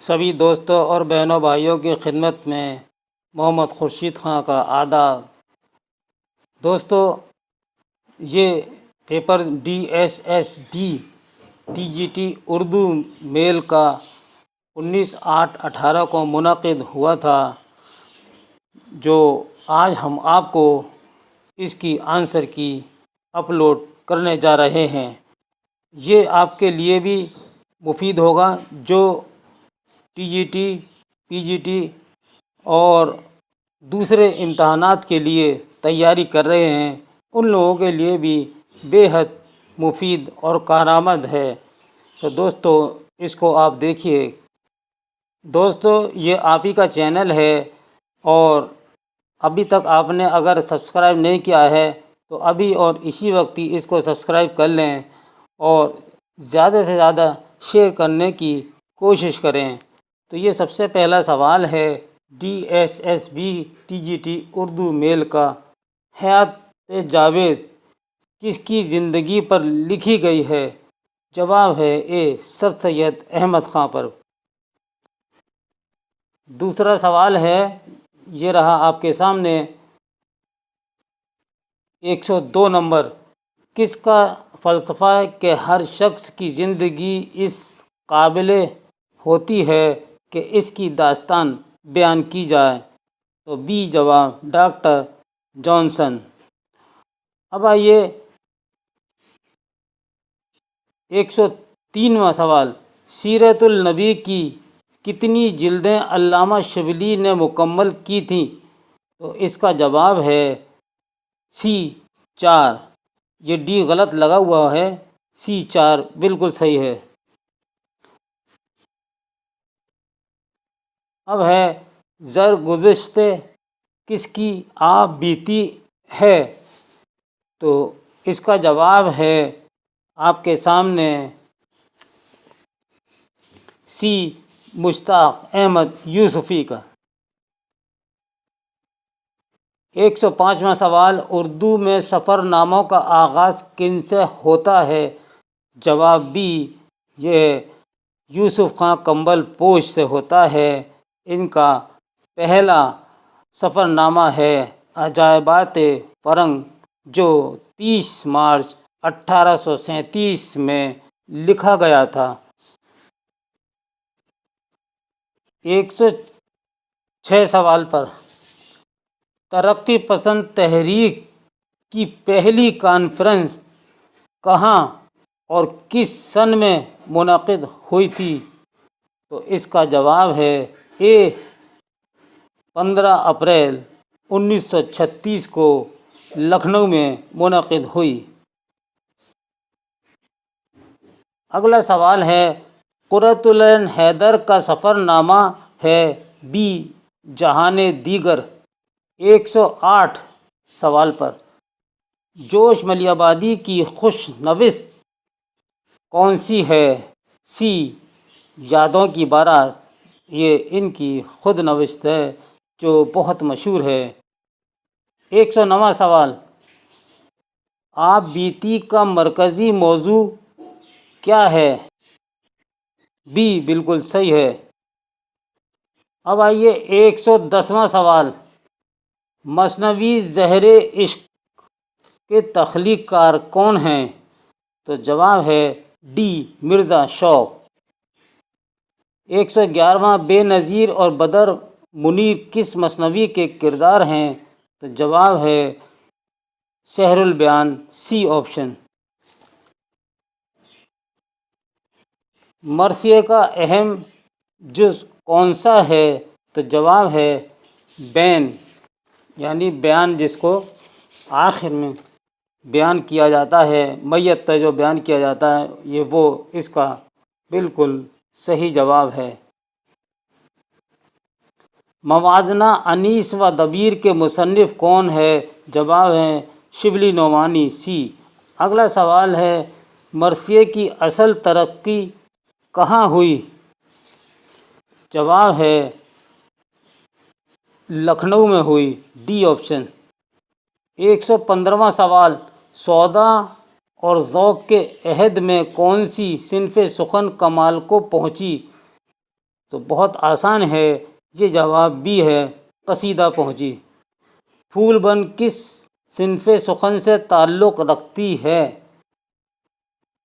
سبھی دوستوں اور بہنوں بھائیوں کی خدمت میں محمد خورشید خان کا آداب۔ دوستو، یہ پیپر DSSB TGT اردو میل کا 19/8/18 کو منعقد ہوا تھا، جو آج ہم آپ کو اس کی آنسر کی اپلوڈ کرنے جا رہے ہیں۔ یہ آپ کے لیے بھی مفید ہوگا جو TGT PGT اور دوسرے امتحانات کے لیے تیاری کر رہے ہیں، ان لوگوں کے لیے بھی بے حد مفید اور کارآمد ہے۔ تو دوستو، اس کو آپ دیکھیے۔ دوستو، یہ آپ ہی کا چینل ہے، اور ابھی تک آپ نے اگر سبسکرائب نہیں کیا ہے تو ابھی اور اسی وقت ہی اس کو سبسکرائب کر لیں اور زیادہ سے زیادہ شیئر کرنے کی کوشش کریں۔ تو یہ سب سے پہلا سوال ہے DSSB TGT اردو میل کا: حیات جاوید کس کی زندگی پر لکھی گئی ہے؟ جواب ہے اے. سر سید احمد خان پر۔ دوسرا سوال ہے، یہ رہا آپ کے سامنے، 102 نمبر: کس کا فلسفہ ہے کہ ہر شخص کی زندگی اس قابل ہوتی ہے کہ اس کی داستان بیان کی جائے؟ تو بی جواب، ڈاکٹر جانسن۔ اب آئیے 103واں سوال: سیرت النبی کی کتنی جلدیں علامہ شبلی نے مکمل کی تھیں؟ تو اس کا جواب ہے سی 4۔ یہ ڈی غلط لگا ہوا ہے، سی 4 بالکل صحیح ہے۔ اب ہے زرگزشت کس کی آپ بیتی ہے؟ تو اس کا جواب ہے آپ کے سامنے سی مشتاق احمد یوسفی کا۔ 105واں سوال: اردو میں سفر ناموں کا آغاز کن سے ہوتا ہے؟ جواب بی، یہ یوسف خان کمبل پوش سے ہوتا ہے۔ ان کا پہلا سفر نامہ ہے عجائبات فرنگ، جو 30 مارچ 1837 میں لکھا گیا تھا۔ 106 سوال پر: ترقی پسند تحریک کی پہلی کانفرنس کہاں اور کس سن میں منعقد ہوئی تھی؟ تو اس کا جواب ہے اے، 15 اپریل 1936 کو لکھنؤ میں منعقد ہوئی۔ اگلا سوال ہے، قرۃ العین حیدر کا سفر نامہ ہے؟ بی، جہان دیگر۔ 108 سوال پر: جوش ملی آبادی کی خوش نوشت کون سی ہے؟ سی، یادوں کی بارات۔ یہ ان کی خود نوشت ہے جو بہت مشہور ہے۔ 109واں سوال: آپ بیتی کا مرکزی موضوع کیا ہے؟ بی، بالکل صحیح ہے۔ اب آئیے 110واں سوال: مثنوی زہر عشق کے تخلیق کار کون ہیں؟ تو جواب ہے ڈی، مرزا شوق۔ 111واں: بے نظیر اور بدر منیر کس مثنوی کے کردار ہیں؟ تو جواب ہے سحر البیان، سی آپشن۔ مرثیے کا اہم جز کون سا ہے؟ تو جواب ہے بین، یعنی بیان، جس کو آخر میں بیان کیا جاتا ہے، میت پہ جو بیان کیا جاتا ہے، یہ وہ اس کا بالکل صحیح جواب ہے۔ موازنہ انیس و دبیر کے مصنف کون ہے؟ جواب ہے شبلی نعمانی، سی۔ اگلا سوال ہے، مرثیے کی اصل ترقی کہاں ہوئی؟ جواب ہے لکھنؤ میں ہوئی، ڈی آپشن۔ 115واں سوال: سودا اور ذوق کے عہد میں کون سی صنف سخن کمال کو پہنچی؟ تو بہت آسان ہے، یہ جواب بھی ہے، قصیدہ پہنچی۔ پھول بن کس صنف سخن سے تعلق رکھتی ہے؟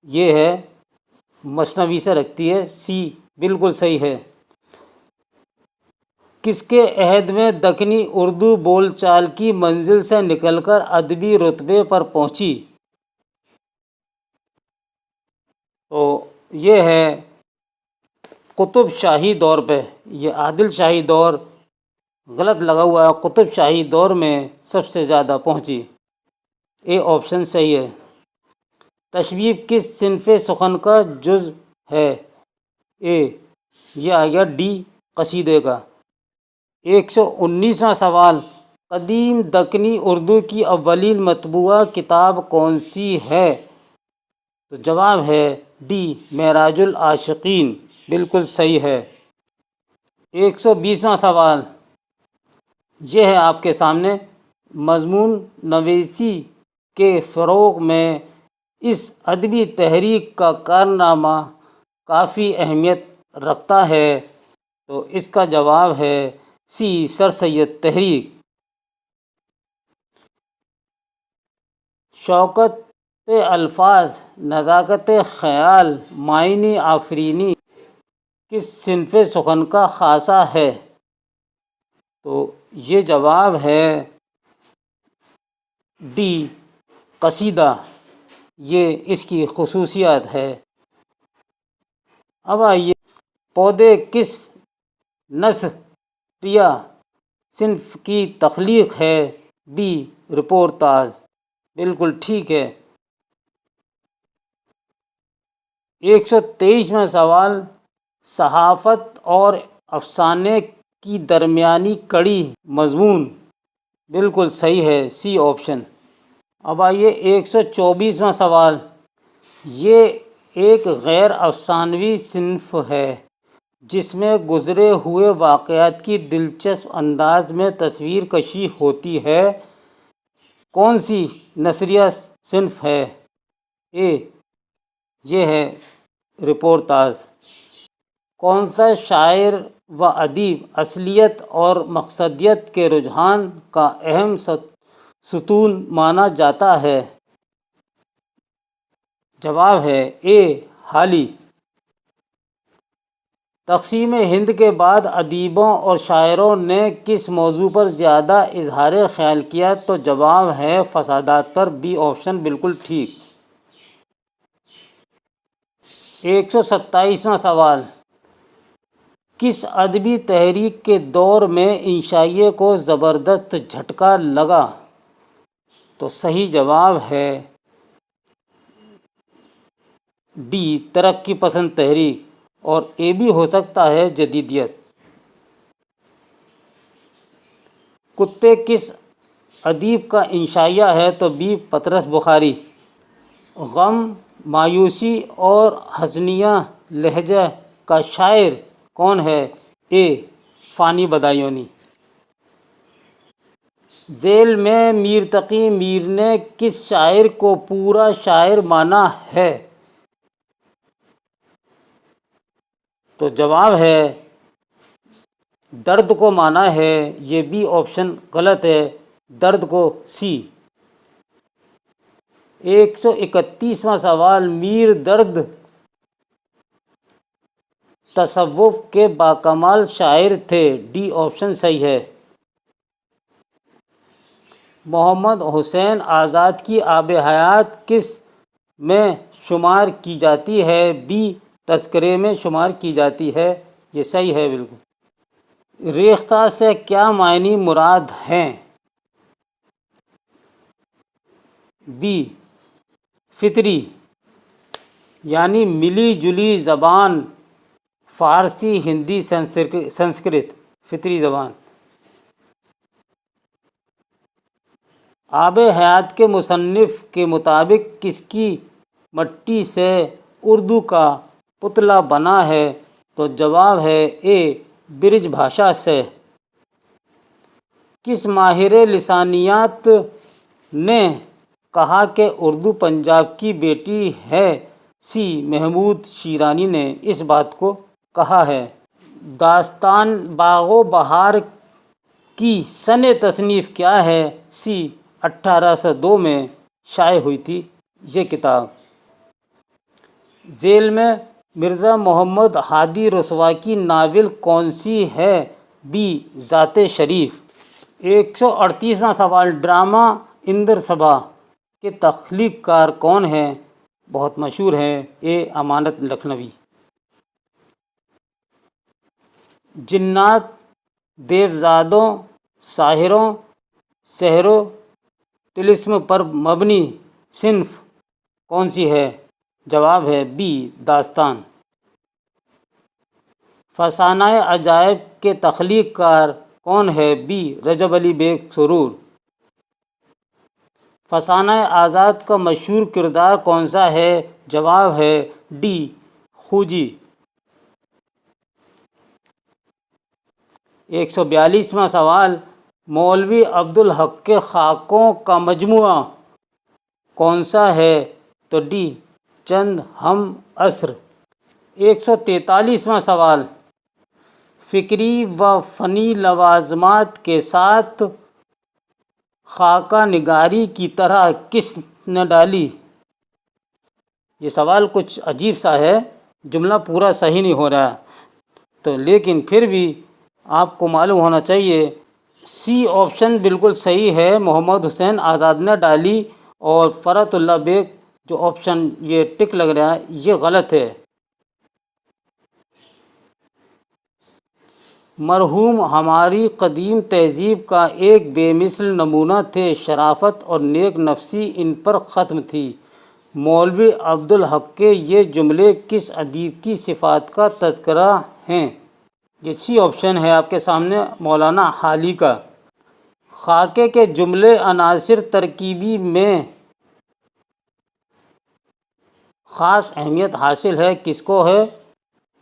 یہ ہے مثنوی سے رکھتی ہے، سی بالکل صحیح ہے۔ کس کے عہد میں دکنی اردو بول چال کی منزل سے نکل کر ادبی رتبے پر پہنچی؟ تو یہ ہے قطب شاہی دور پہ، یہ عادل شاہی دور غلط لگا ہوا ہے، قطب شاہی دور میں سب سے زیادہ پہنچی۔ اے آپشن صحیح ہے۔ تشبیب کس صنف سخن کا جز ہے؟ اے، یہ آ گیا ڈی، قصیدے کا۔ 119واں سوال، قدیم دکنی اردو کی اولین مطبوعہ کتاب کون سی ہے؟ تو جواب ہے ڈی، معراج العاشقین، بالکل صحیح ہے۔ 120واں سوال، یہ ہے آپ کے سامنے، مضمون نویسی کے فروغ میں اس ادبی تحریک کا کارنامہ کافی اہمیت رکھتا ہے، تو اس کا جواب ہے سی، سر سید تحریک۔ شوکت الفاظ، نزاکت خیال، معنی آفرینی کس صنف سخن کا خاصہ ہے؟ تو یہ جواب ہے ڈی، قصیدہ، یہ اس کی خصوصیات ہے۔ اب آئیے، پودے کس نثریہ صنف کی تخلیق ہے؟ بی، رپورتاژ، بالکل ٹھیک ہے۔ 123واں سوال، صحافت اور افسانے کی درمیانی کڑی مضمون، بالکل صحیح ہے، سی آپشن۔ اب آئیے 124واں سوال، یہ ایک غیر افسانوی صنف ہے جس میں گزرے ہوئے واقعات کی دلچسپ انداز میں تصویر کشی ہوتی ہے، کون سی نثریہ صنف ہے؟ اے، یہ ہے رپورتاژ۔ کون سا شاعر و ادیب اصلیت اور مقصدیت کے رجحان کا اہم ستون مانا جاتا ہے؟ جواب ہے اے، حالی۔ تقسیم ہند کے بعد ادیبوں اور شاعروں نے کس موضوع پر زیادہ اظہار خیال کیا؟ تو جواب ہے فسادات پر، بی آپشن بالکل ٹھیک۔ 127واں سوال، کس ادبی تحریک کے دور میں عشائیے کو زبردست جھٹکا لگا؟ تو صحیح جواب ہے ڈی، ترقی پسند تحریک، اور اے بھی ہو سکتا ہے جدیدیت۔ کتے کس ادیب کا انشائیہ ہے؟ تو بی، پطرس بخاری۔ غم، مایوسی اور حزنیہ لہجہ کا شاعر کون ہے؟ اے، فانی بدایونی۔ ذیل میں میر تقی میر نے کس شاعر کو پورا شاعر مانا ہے؟ تو جواب ہے درد کو مانا ہے، یہ بی آپشن غلط ہے، درد کو، سی۔ 131واں سوال، میر درد تصوف کے باکمال شاعر تھے، ڈی آپشن صحیح ہے۔ محمد حسین آزاد کی آب حیات کس میں شمار کی جاتی ہے؟ بی، تذکرے میں شمار کی جاتی ہے، یہ صحیح ہے بالکل۔ ریختہ سے کیا معنی مراد ہیں؟ بی، فطری، یعنی ملی جلی زبان، فارسی، ہندی، سنسکرت، فطری زبان۔ آب حیات کے مصنف کے مطابق کس کی مٹی سے اردو کا پتلا بنا ہے؟ تو جواب ہے اے، برج بھاشا سے۔ کس ماہر لسانیات نے کہا کہ اردو پنجاب کی بیٹی ہے؟ سی، محمود شیرانی نے اس بات کو کہا ہے۔ داستان باغ و بہار کی سن تصنیف کیا ہے؟ سی 1802 میں شائع ہوئی تھی یہ کتاب۔ ذیل میں مرزا محمد ہادی رسوا کی ناول کون سی ہے؟ بی ذات شریف۔ 138واں سوال، ڈرامہ اندر صبا کے تخلیق کار کون ہیں؟ بہت مشہور ہیں، اے امانت لکھنوی۔ جنات، دیوزادوں، ساحروں، سحروں، طلسم پر مبنی صنف کون سی ہے؟ جواب ہے بی داستان۔ فسانہ عجائب کے تخلیق کار کون ہے؟ بی رجب علی بیگ سرور۔ فسانہ آزاد کا مشہور کردار کون سا ہے؟ جواب ہے ڈی خوجی۔ 142واں سوال، مولوی عبدالحق کے خاکوں کا مجموعہ کون سا ہے؟ تو ڈی چند ہم عصر۔ 143واں سوال، فکری و فنی لوازمات کے ساتھ خاکہ نگاری کی طرح کس نے ڈالی؟ یہ سوال کچھ عجیب سا ہے، جملہ پورا صحیح نہیں ہو رہا تو لیکن پھر بھی آپ کو معلوم ہونا چاہیے۔ سی آپشن بالکل صحیح ہے، محمد حسین آزاد نے ڈالی، اور فرحت اللہ بیگ جو آپشن یہ ٹک لگ رہا ہے یہ غلط ہے۔ مرحوم ہماری قدیم تہذیب کا ایک بے مثل نمونہ تھے، شرافت اور نیک نفسی ان پر ختم تھی۔ مولوی عبدالحق کے یہ جملے کس ادیب کی صفات کا تذکرہ ہیں؟ یہ سی آپشن ہے آپ کے سامنے، مولانا حالی کا۔ خاکے کے جملے عناصر ترکیبی میں خاص اہمیت حاصل ہے، کس کو ہے؟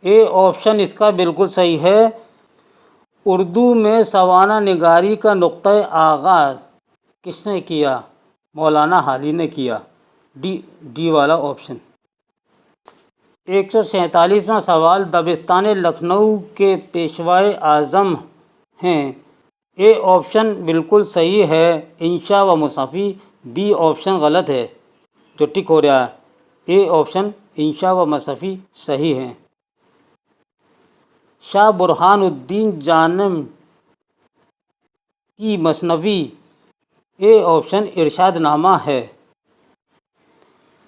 اے آپشن اس کا بالکل صحیح ہے۔ اردو میں سوانح نگاری کا نقطۂ آغاز کس نے کیا؟ مولانا حالی نے کیا، ڈی والا آپشن۔ 147واں سوال، دبستان لکھنؤ کے پیشوائے اعظم ہیں؟ اے آپشن بالکل صحیح ہے، انشا و مصفی۔ بی آپشن غلط ہے جو ٹک ہو رہا ہے، اے آپشن انشا و مصفی صحیح ہیں۔ شاہ برہان الدین جانم کی مثنوی، اے آپشن ارشاد نامہ ہے۔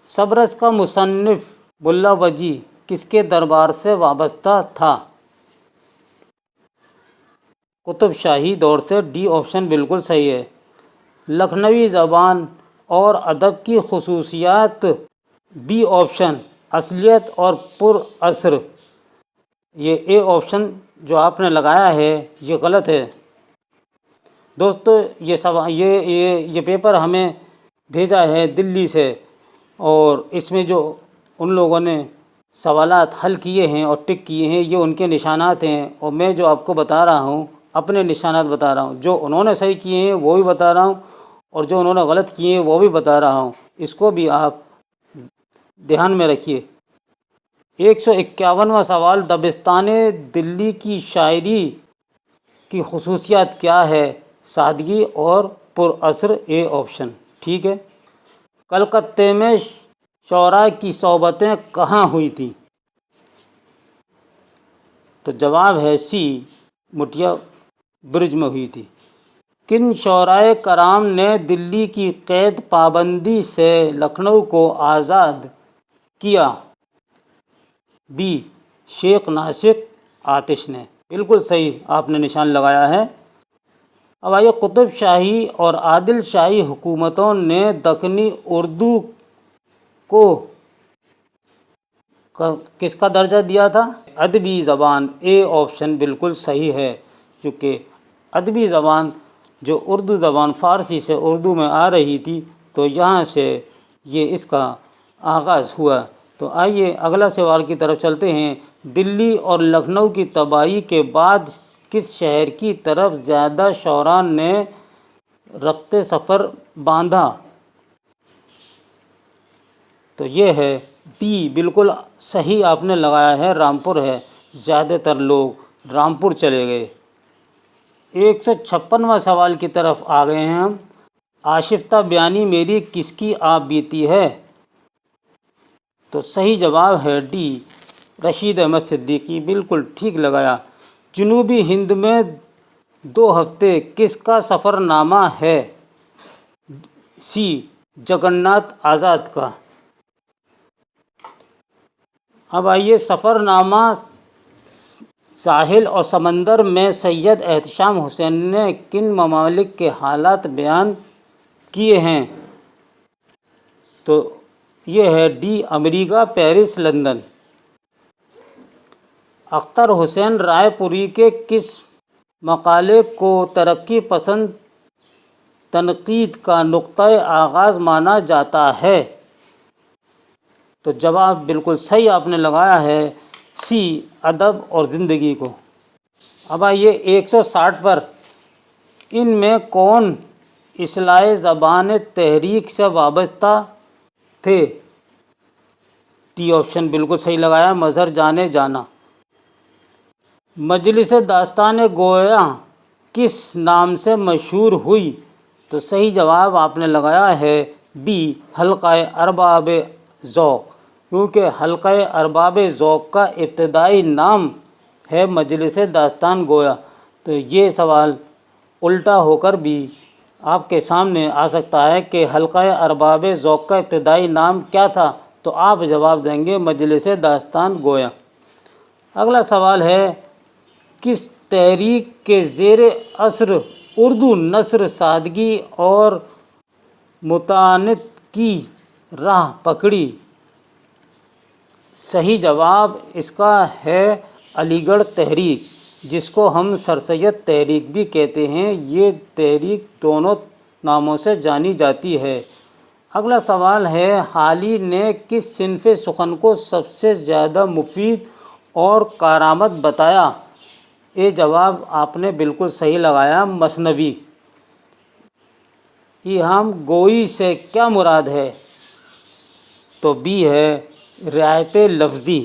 سبرس کا مصنف ملا وجی کس کے دربار سے وابستہ تھا؟ قطب شاہی دور سے، ڈی آپشن بالکل صحیح ہے۔ لکھنوی زبان اور ادب کی خصوصیات، بی آپشن اصلیت اور پر اثر۔ یہ اے آپشن جو آپ نے لگایا ہے یہ غلط ہے دوستو۔ یہ پیپر ہمیں بھیجا ہے دلی سے، اور اس میں جو ان لوگوں نے سوالات حل کیے ہیں اور ٹک کیے ہیں یہ ان کے نشانات ہیں، اور میں جو آپ کو بتا رہا ہوں اپنے نشانات بتا رہا ہوں، جو انہوں نے صحیح کیے ہیں وہ بھی بتا رہا ہوں اور جو انہوں نے غلط کیے ہیں وہ بھی بتا رہا ہوں، اس کو بھی آپ دھیان میں رکھیے۔ 151واں سوال، دبستان دلی کی شاعری کی خصوصیات کیا ہے؟ سادگی اور پر اثر، اے آپشن ٹھیک ہے۔ کلکتے میں شعراء کی صحبتیں کہاں ہوئی تھیں؟ تو جواب ہے سی مٹیا برج میں ہوئی تھی۔ کن شعراء کرام نے دلی کی قید پابندی سے لکھنؤ کو آزاد کیا؟ بی شیخ ناسک آتش نے، بالکل صحیح آپ نے نشان لگایا ہے۔ اب آئیے، قطب شاہی اور عادل شاہی حکومتوں نے دکنی اردو کو کس کا درجہ دیا تھا؟ ادبی زبان، اے آپشن بالکل صحیح ہے، کیونکہ ادبی زبان جو اردو زبان فارسی سے اردو میں آ رہی تھی تو یہاں سے یہ اس کا آغاز ہوا۔ تو آئیے اگلا سوال کی طرف چلتے ہیں۔ دلی اور لکھنؤ کی تباہی کے بعد کس شہر کی طرف زیادہ شعراء نے رخت سفر باندھا؟ تو یہ ہے بی، بالکل صحیح آپ نے لگایا ہے، رامپور ہے۔ زیادہ تر لوگ رامپور چلے گئے۔ 156واں سوال کی طرف آ گئے ہیں ہم۔ آشفتہ بیانی میری کس کی آپ بیتی ہے؟ تو صحیح جواب ہے ڈی، رشید احمد صدیقی، بالکل ٹھیک لگایا۔ جنوبی ہند میں 2 ہفتے کس کا سفر نامہ ہے؟ سی، جگناتھ آزاد کا۔ اب آئیے، سفر نامہ ساحل اور سمندر میں سید احتشام حسین نے کن ممالک کے حالات بیان کیے ہیں؟ تو یہ ہے ڈی، امریکہ، پیرس، لندن۔ اختر حسین رائے پوری کے کس مقالے کو ترقی پسند تنقید کا نقطۂ آغاز مانا جاتا ہے؟ تو جواب بالکل صحیح آپ نے لگایا ہے، سی، ادب اور زندگی کو۔ اب آئیے 160 پر، ان میں کون اصلاح زبان تحریک سے وابستہ تھے؟ ٹی آپشن بالکل صحیح لگایا، مظہر جان جانا۔ مجلس داستان گویا کس نام سے مشہور ہوئی؟ تو صحیح جواب آپ نے لگایا ہے بی، حلقہ ارباب ذوق، کیونکہ حلقہ ارباب ذوق کا ابتدائی نام ہے مجلس داستان گویا۔ تو یہ سوال الٹا ہو کر بھی آپ کے سامنے آ سکتا ہے کہ حلقہ ارباب ذوق کا ابتدائی نام کیا تھا؟ تو آپ جواب دیں گے مجلس داستان گویا۔ اگلا سوال ہے، کس تحریک کے زیر اثر اردو نثر سادگی اور متانت کی راہ پکڑی؟ صحیح جواب اس کا ہے علی گڑھ تحریک، جس کو ہم سر سید تحریک بھی کہتے ہیں۔ یہ تحریک دونوں ناموں سے جانی جاتی ہے۔ اگلا سوال ہے، حالی نے کس صنف سخن کو سب سے زیادہ مفید اور کارآمد بتایا؟ یہ جواب آپ نے بالکل صحیح لگایا، مثنوی۔ ایہام گوئی سے کیا مراد ہے؟ تو بی ہے، رعایت لفظی،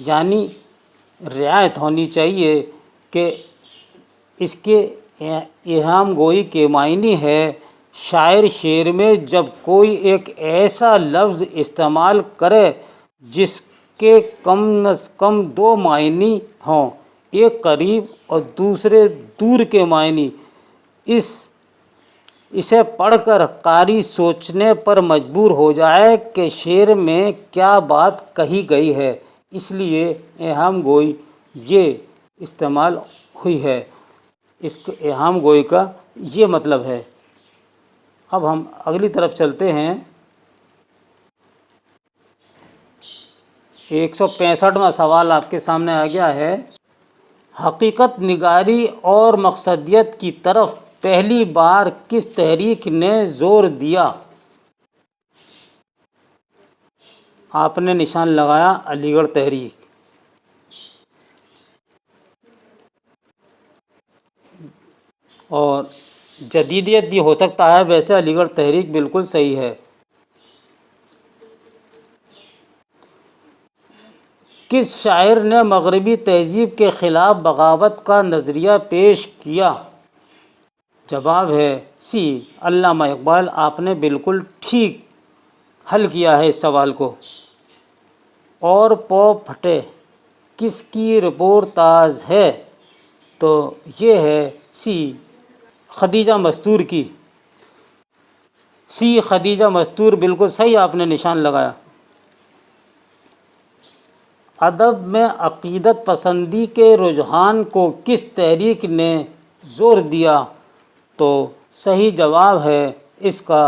یعنی رعایت ہونی چاہیے کہ اس کے ایہام گوئی کے معنی ہے شاعر شعر میں جب کوئی ایک ایسا لفظ استعمال کرے جس کے کم از کم 2 معنی ہوں، ایک قریب اور دوسرے دور کے معنی، اسے پڑھ کر قاری سوچنے پر مجبور ہو جائے کہ شعر میں کیا بات کہی گئی ہے، اس لیے ایہام گوئی یہ استعمال ہوئی ہے۔ اس ایہام گوئی کا یہ مطلب ہے۔ اب ہم اگلی طرف چلتے ہیں۔ 165واں سوال آپ کے سامنے آ گیا ہے، حقیقت نگاری اور مقصدیت کی طرف پہلی بار کس تحریک نے زور دیا؟ آپ نے نشان لگایا علی گڑھ تحریک۔ اور جدیدیت بھی ہو سکتا ہے، ویسے علی گڑھ تحریک بالکل صحیح ہے۔ کس شاعر نے مغربی تہذیب کے خلاف بغاوت کا نظریہ پیش کیا؟ جواب ہے سی، علامہ اقبال۔ آپ نے بالکل ٹھیک حل کیا ہے اس سوال کو۔ اور پو پھٹے کس کی رپورتاژ ہے؟ تو یہ ہے سی، خدیجہ مستور کی۔ سی، خدیجہ مستور، بالکل صحیح آپ نے نشان لگایا۔ ادب میں عقیدت پسندی کے رجحان کو کس تحریک نے زور دیا؟ تو صحیح جواب ہے اس کا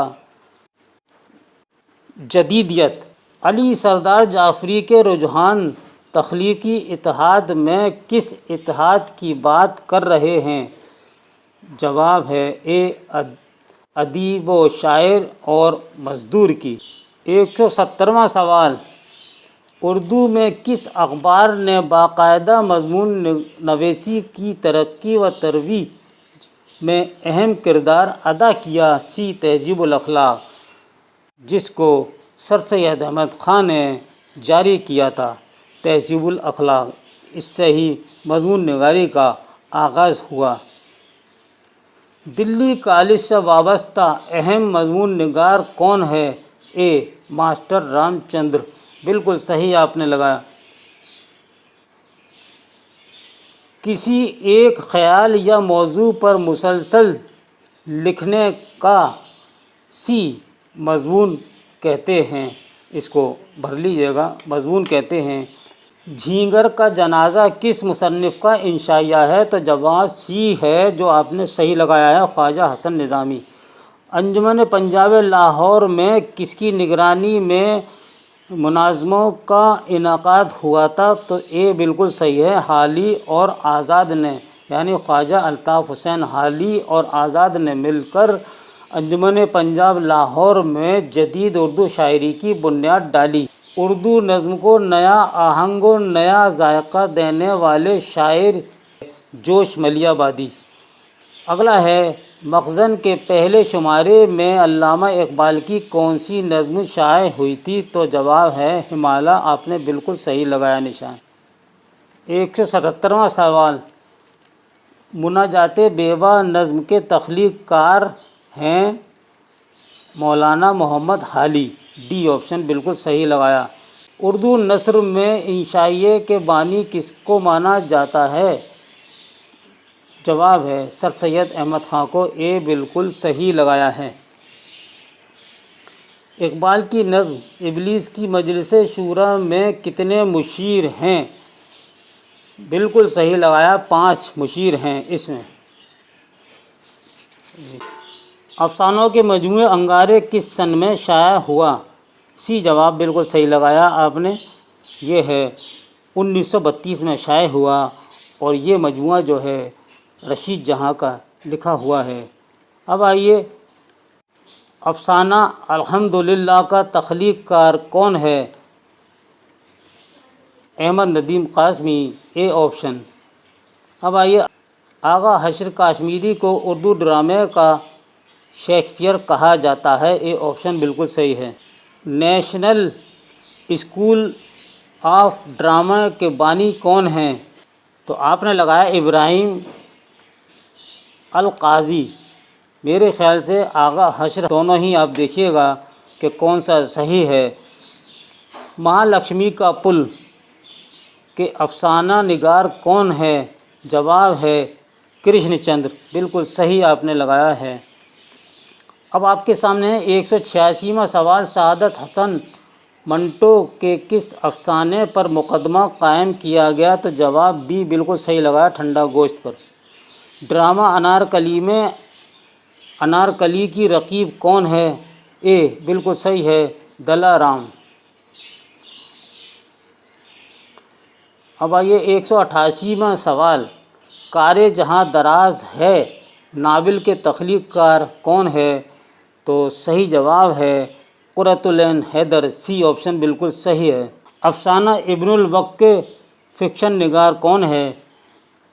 جدیدیت۔ علی سردار جعفری کے رجحان تخلیقی اتحاد میں کس اتحاد کی بات کر رہے ہیں؟ جواب ہے اے، ادیب و شاعر اور مزدور کی۔ 170واں سوال، اردو میں کس اخبار نے باقاعدہ مضمون نویسی کی ترقی و ترویج میں اہم کردار ادا کیا؟ سی، تہذیب الاخلاق، جس کو سر سید احمد خاں نے جاری کیا تھا۔ تہذیب الاخلاق اس سے ہی مضمون نگاری کا آغاز ہوا۔ دلی کالج سے وابستہ اہم مضمون نگار کون ہے؟ اے ماسٹر رام چندر، بالکل صحیح آپ نے لگایا۔ کسی ایک خیال یا موضوع پر مسلسل لکھنے کا سی مضمون کہتے ہیں، اس کو بھر لیجیے گا، مضمون کہتے ہیں۔ جھینگر کا جنازہ کس مصنف کا انشائیہ ہے؟ تو جواب سی ہے جو آپ نے صحیح لگایا ہے، خواجہ حسن نظامی۔ انجمن پنجاب لاہور میں کس کی نگرانی میں مناظموں کا انعقاد ہوا تھا؟ تو اے بالکل صحیح ہے، حالی اور آزاد نے، یعنی خواجہ الطاف حسین حالی اور آزاد نے مل کر انجمن پنجاب لاہور میں جدید اردو شاعری کی بنیاد ڈالی۔ اردو نظم کو نیا آہنگ و نیا ذائقہ دینے والے شاعر جوش ملیح آبادی۔ اگلا ہے، مخزن کے پہلے شمارے میں علامہ اقبال کی کون سی نظم شائع ہوئی تھی؟ تو جواب ہے ہمالہ، آپ نے بالکل صحیح لگایا نشان۔ 177واں سوال، مناجات بیوہ نظم کے تخلیق کار ہیں مولانا محمد حالی، ڈی آپشن بالکل صحیح لگایا۔ اردو نثر میں انشائیے کے بانی کس کو مانا جاتا ہے؟ جواب ہے سر سید احمد خاں کو، اے بالکل صحیح لگایا ہے۔ اقبال کی نظم ابلیس کی مجلس شوری میں کتنے مشیر ہیں؟ بالکل صحیح لگایا، 5 مشیر ہیں اس میں۔ افسانوں کے مجموعے انگارے کس سن میں شائع ہوا؟ سی جواب بالکل صحیح لگایا آپ نے، یہ ہے 1932 میں شائع ہوا، اور یہ مجموعہ جو ہے رشید جہاں کا لکھا ہوا ہے۔ اب آئیے، افسانہ الحمدللہ کا تخلیق کار کون ہے؟ Ahmad Nadeem Qasmi, a option. اب آئیے، آغا حشر کاشمیری کو اردو ڈرامے کا شیکسپیئر کہا جاتا ہے، اے آپشن بالکل صحیح ہے۔ نیشنل اسکول آف ڈرامہ کے بانی کون ہیں؟ تو آپ نے لگایا ابراہیم القاضی۔ میرے خیال سے آغا حشر، دونوں ہی آپ دیکھیے گا کہ کون سا صحیح ہے۔ مہالکشمی کا پل کے افسانہ نگار کون ہے؟ جواب ہے کرشن چندر، بالکل صحیح آپ نے لگایا ہے۔ اب آپ کے سامنے ہے 186واں سوال، سعادت حسن منٹو کے کس افسانے پر مقدمہ قائم کیا گیا؟ تو جواب بی بالکل صحیح لگایا، ٹھنڈا گوشت پر۔ ڈرامہ انارکلی میں انارکلی کی رقیب کون ہے؟ اے بالکل صحیح ہے، دلہ رام۔ اب آئیے 188واں سوال، کار جہاں دراز ہے ناول کے تخلیق کار کون ہے؟ تو صحیح جواب ہے قرۃ العین حیدر، سی آپشن بالکل صحیح ہے۔ افسانہ ابن الوقت کے فکشن نگار کون ہے؟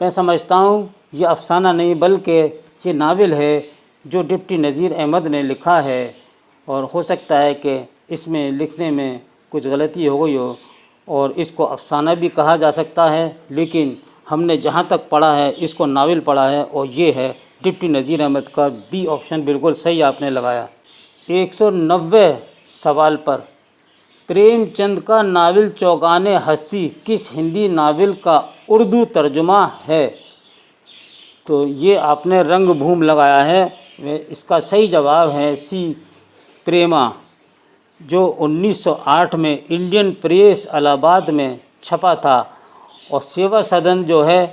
میں سمجھتا ہوں یہ افسانہ نہیں بلکہ یہ ناول ہے جو ڈپٹی نذیر احمد نے لکھا ہے، اور ہو سکتا ہے کہ اس میں لکھنے میں کچھ غلطی ہو گئی ہو اور اس کو افسانہ بھی کہا جا سکتا ہے، لیکن ہم نے جہاں تک پڑھا ہے اس کو ناول پڑھا ہے، اور یہ ہے ڈپٹی نذیر احمد کا، بی آپشن بالکل صحیح آپ نے لگایا۔ 190 سوال پر، پریم چند کا ناول چوگان ہستی کس ہندی ناول کا اردو ترجمہ ہے؟ تو یہ آپ نے رنگ بھوم لگایا ہے، اس کا صحیح جواب ہے سی پریما، جو 1908 میں انڈین پریس الہ آباد میں چھپا تھا، اور سیوا سدن جو ہے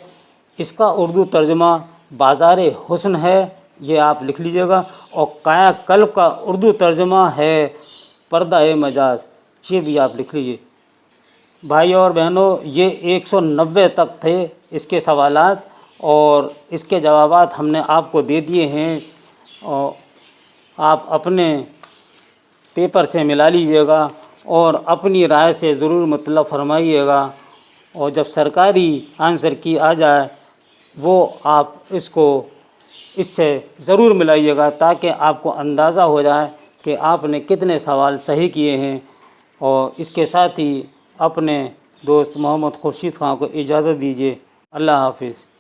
اس کا اردو ترجمہ بازار حسن ہے، یہ آپ لکھ لیجئے گا، اور کایا کلپ کا اردو ترجمہ ہے پردہ مجاز، یہ بھی آپ لکھ لیجئے۔ بھائی اور بہنوں، یہ 190 تک تھے اس کے سوالات، اور اس کے جوابات ہم نے آپ کو دے دیے ہیں، اور آپ اپنے پیپر سے ملا لیجئے گا اور اپنی رائے سے ضرور مطلع فرمائیے گا، اور جب سرکاری آنسر کی آ جائے وہ آپ اس سے ضرور ملائیے گا، تاکہ آپ کو اندازہ ہو جائے کہ آپ نے کتنے سوال صحیح کیے ہیں، اور اس کے ساتھ ہی اپنے دوست محمد خورشید خان کو اجازت دیجیے۔ اللہ حافظ۔